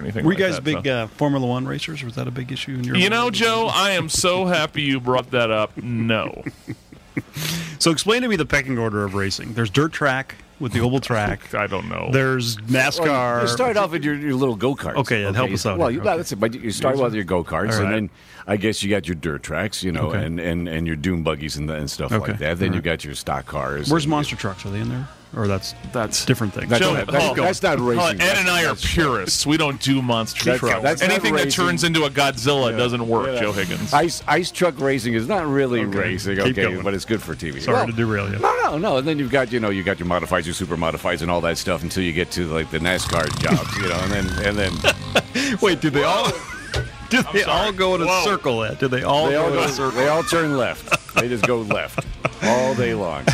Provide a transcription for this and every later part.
anything. Were like you guys that, big so. Formula One racers? Was that a big issue in your? You know, Joe, I am so happy you brought that up. No. So explain to me the pecking order of racing. There's dirt track with the oval track. I don't know. There's NASCAR. Well, you start off with your little go-karts. Okay, help us out Well, here. that's it. But you start with your go-karts, All right. and then I guess you got your dirt tracks, you know, Okay. and your dune buggies and stuff Okay. like that. Then All you right. got your stock cars. Where's and monster trucks? Are they in there? Or that's That's different things? That's, Joe, that's not racing. Ed and I are purists. We don't do monster trucks. that's not Anything that racing. turns into a Godzilla doesn't work, Yeah. Joe Higgins. Ice truck racing is not really racing, Keep okay, going. but it's good for TV. Sorry to derail you. No. And then you've got your modifieds, your super modifieds, and all that stuff until you get to like the NASCAR jobs, you know, and then Wait, do they all? Do they all go in a Whoa. circle? Ed? Do they all they all go in a circle? they all turn left. They just go left all day long.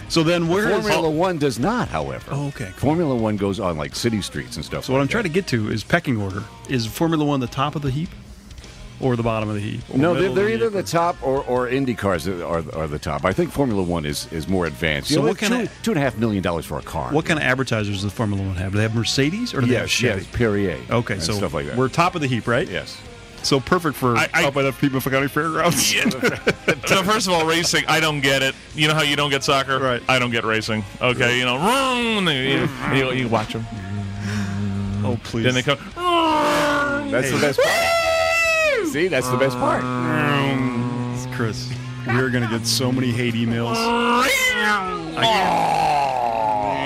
So then where is Formula One does not, however. Oh, okay. Formula One goes on like city streets and stuff. So what I'm trying to get to is pecking order. Is Formula One the top of the heap, or the bottom of the heap? Or No, middle they're of either heap? the top or Indy cars are the top. I think Formula One is more advanced. So You know, what kind of- $2.5 million for a car? What kind of advertisers does Formula One have? Do they have Mercedes or do they have Chevy? Yes, Perrier. Okay, and so stuff like that. we're top of the heap, right? Yes. So perfect for I- up by the Pima County Fairgrounds. So first of all, racing, I don't get it. You know how you don't get soccer? Right. I don't get racing. Okay, you know, you watch them. Oh please! Then they come. That's the best part. See, that's the best part. Chris, we're gonna get so many hate emails.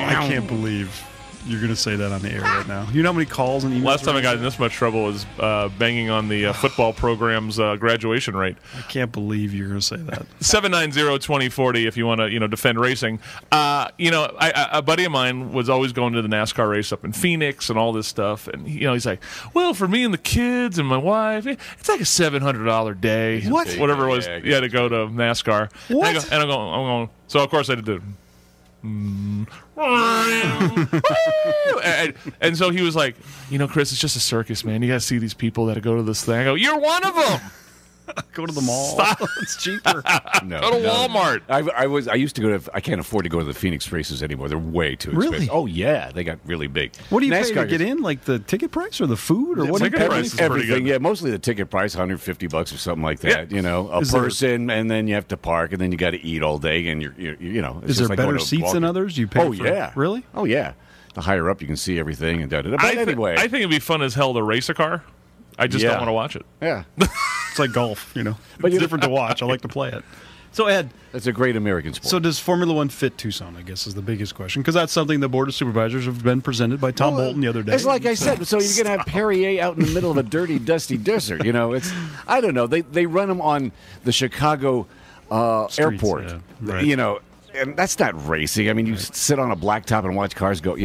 I can't believe you're gonna say that on the air right now. You know how many calls and emails? Last time I got in this much trouble was banging on the football program's graduation rate. I can't believe you're gonna say that. 790-2040 if you want to, defend racing. A buddy of mine was always going to the NASCAR race up in Phoenix and all this stuff. And, he's like, well, for me and the kids and my wife, it's like a $700 day. What? Whatever it was, Yeah, to go to NASCAR. What? And I'm going, so of course I did the... and so he was like, Chris, it's just a circus, man. You got to see these people that go to this thing. I go, you're one of them. Go to the mall. Stop. It's cheaper. No, Go to Walmart. I used to go to. I can't afford to go to the Phoenix races anymore. They're way too expensive. Really? Oh yeah, they got really big. What do you pay to NASCAR get in? Like the ticket price or the food or what? Do you ticket pay? price is pretty Everything, good. yeah. Mostly the ticket price, $150 or something like that. Yeah. A Is there- person, and then you have to park, and then you got to eat all day, and it's Is just there like better going to seats than walk- ods? Do you pay? Oh for, yeah, Really? Oh yeah. The higher up, you can see everything and da-da-da. But anyway, I think it'd be fun as hell to race a car. I just Yeah. don't want to watch it. yeah, It's like golf, But But it's you- different to watch. I like to play it. So Ed, it's a great American sport. so does Formula One fit Tucson? I guess is the biggest question because that's something the Board of Supervisors have been presented by Tom Bolton the other day. It's like I said. So you're gonna have Perrier out in the middle of a dirty, dusty desert. It's I don't know. They run them on the Chicago airport. yeah. Right. And that's not racing. I mean, you sit on a blacktop and watch cars go.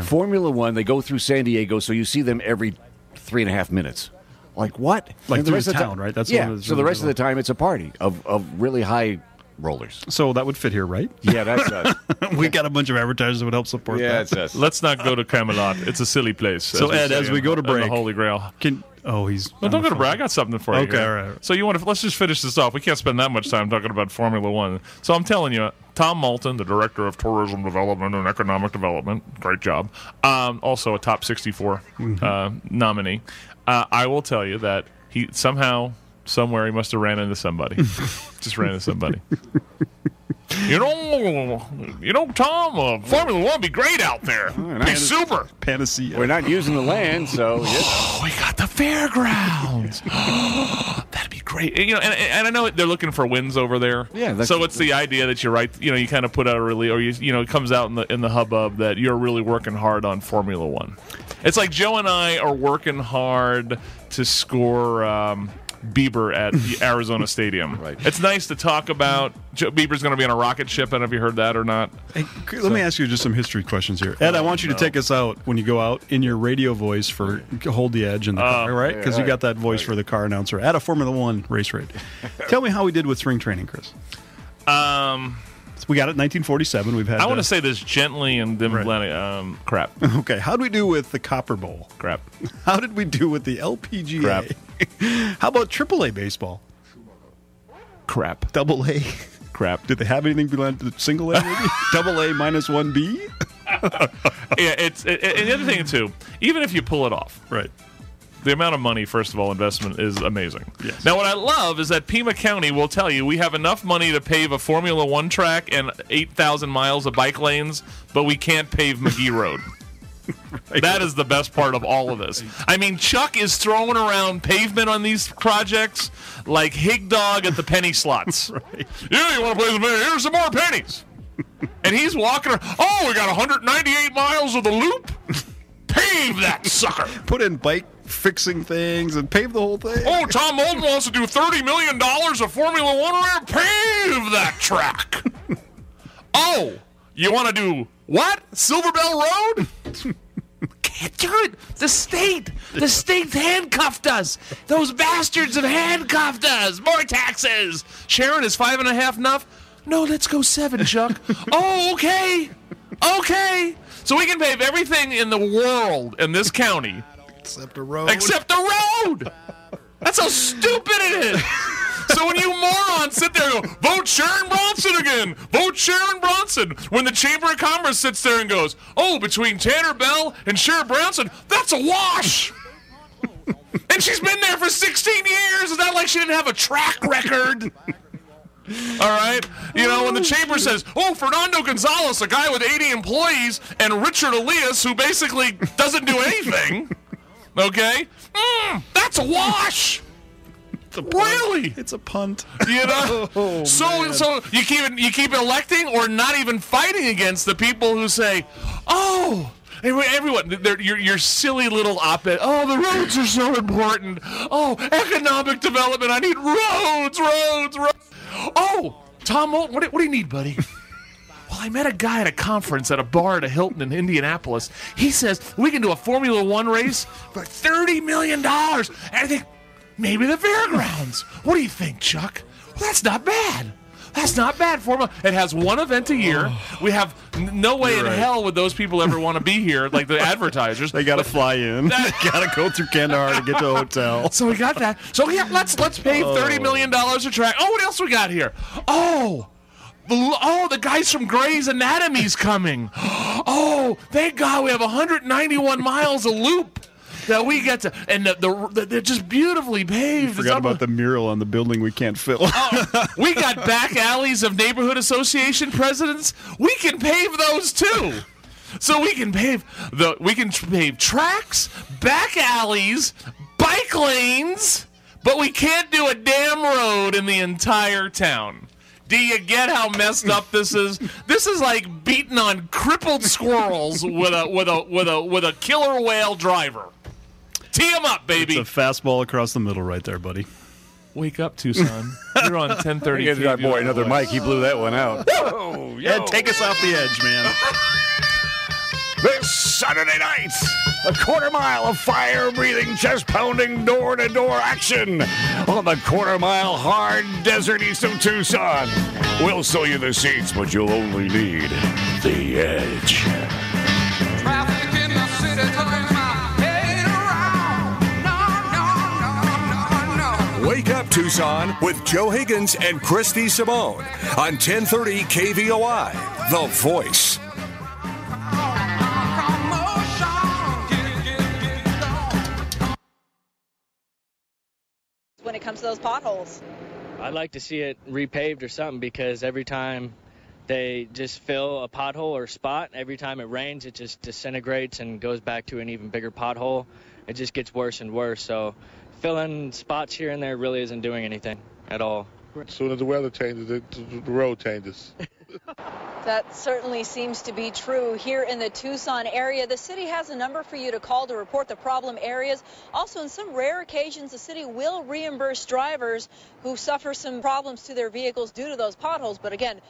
Formula One, they go through San Diego, so you see them every 3.5 minutes. Like what? Like And through rest the of town, right? That's yeah. what it's So the really rest of the time, it's a party of really high rollers. So that would fit here, right? Yeah, that's us. We got a bunch of advertisers that would help support Yeah, that. it's us. Let's not go to Camelot. It's a silly place. So, Ed, as we go to in the break- Holy Grail. He's No, don't go to break. I got something for you. Okay, here. all right. So let's just finish this off. We can't spend that much time talking about Formula One. So I'm telling you, Tom Moulton, the Director of Tourism Development and Economic Development, great job. Also a top 64 nominee. I will tell you that he somehow, somewhere, he must have ran into somebody. Just ran into somebody. Tom, Formula One would be great out there. Be super. Panacea. We're not using the land, so Oh, we got the fairgrounds. That'd be great. And I know they're looking for wins over there. Yeah, So it's the idea that you're right. You kind of put out a really, or it comes out in the hubbub that you're really working hard on Formula One. It's like Joe and I are working hard to score Bieber at the Arizona Stadium. Right. It's nice to talk about. Bieber's going to be on a rocket ship. I don't know if you heard that or not. Hey, let me ask you just some history questions here. Ed, I want you to take us out when you go out in your radio voice for Hold the Edge in the car, right? Because you got that voice for the car announcer at a Formula One race rate. Tell me how we did with spring training, Chris. We got it 1947. We've had. I want to say this gently and then crap. Okay, how did we do with the Copper Bowl? Crap. How did we do with the LPGA? Crap. How about AAA baseball? Crap. Double A? Crap. Did they have anything beyond the single A? Maybe? Double A minus 1B? Yeah, and the other thing too, even if you pull it off, Right. the amount of money, first of all, investment is amazing. Yes. Now, what I love is that Pima County will tell you we have enough money to pave a Formula One track and 8,000 miles of bike lanes, but we can't pave McGee Road. Right. That is the best part of all of this. I mean, Chuck is throwing around pavement on these projects like Hig Dog at the penny slots. Right. Yeah, you want to play some pennies? Here's some more pennies. And he's walking around. Oh, we got 198 miles of the loop. Pave that sucker. Put in bike fixing things and pave the whole thing. Oh, Tom Moulton wants to do $30 million of Formula One around. Pave that track. Oh, you want to do what? Silver Bell Road? Can't do it. The state handcuffed us. Those bastards have handcuffed us. More taxes. Sharon, is 5.5 enough? No, let's go 7, Chuck. Oh, okay. Okay. So we can pave everything in the world in this county. Except a road. Except a road. That's how stupid it is. So when you morons sit there and go, vote Sharon Bronson again. Vote Sharon Bronson. When the Chamber of Commerce sits there and goes, oh, between Tanner Bell and Sharon Bronson, that's a wash. And she's been there for 16 years. It's not like she didn't have a track record. All right? You know, when the chamber says, oh, Fernando Gonzalez, a guy with 80 employees, and Richard Elias, who basically doesn't do anything, okay? That's a wash. Really? It's a punt. You know? So you keep electing or not even fighting against the people who say, oh, everyone, your silly little op-ed. Oh, the roads are so important. Oh, economic development. I need roads. Oh, Tom Moulton, what do you need, buddy? Well, I met a guy at a conference at a bar at a Hilton in Indianapolis. He says we can do a Formula One race for $30 million. And I think, maybe the fairgrounds. What do you think, Chuck? Well, that's not bad. That's not bad. Formula. It has one event a year. We have no way in hell would those people ever want to be here, like the advertisers. They got to fly in. They got to go through Kandahar to get to a hotel. So we got that. So yeah, let's pay $30 million a track. Oh, what else we got here? The guys from Grey's Anatomy's coming. Oh, thank God we have 191 miles of loop that we get to, and they're just beautifully paved. You forgot about the mural on the building we can't fill. We got back alleys of neighborhood association presidents. We can pave those too. So we can pave tracks, back alleys, bike lanes, but we can't do a damn road in the entire town. Do you get how messed up this is? This is like beating on crippled squirrels with a killer whale driver. Tee him up, baby. It's a fastball across the middle right there, buddy. Wake up, Tucson. You're on 1030. Boy, another Mike. He blew that one out. Whoa, Ed, take us off the edge, man. This Saturday night, a quarter mile of fire-breathing, chest-pounding, door-to-door action on the quarter-mile hard desert east of Tucson. We'll sell you the seats, but you'll only need the edge. Traffic in the city turns my head around. No. Wake up, Tucson, with Joe Higgins and Christy Simone on 1030 KVOI, The Voice. When it comes to those potholes, I'd like to see it repaved or something, because every time they just fill a pothole or spot, every time it rains, it just disintegrates and goes back to an even bigger pothole. It just gets worse and worse. So filling spots here and there really isn't doing anything at all. As soon as the weather changes, the road changes. that certainly seems to be true here in the Tucson area. The city has a number for you to call to report the problem areas. Also, in some rare occasions, the city will reimburse drivers who suffer some problems to their vehicles due to those potholes. But again,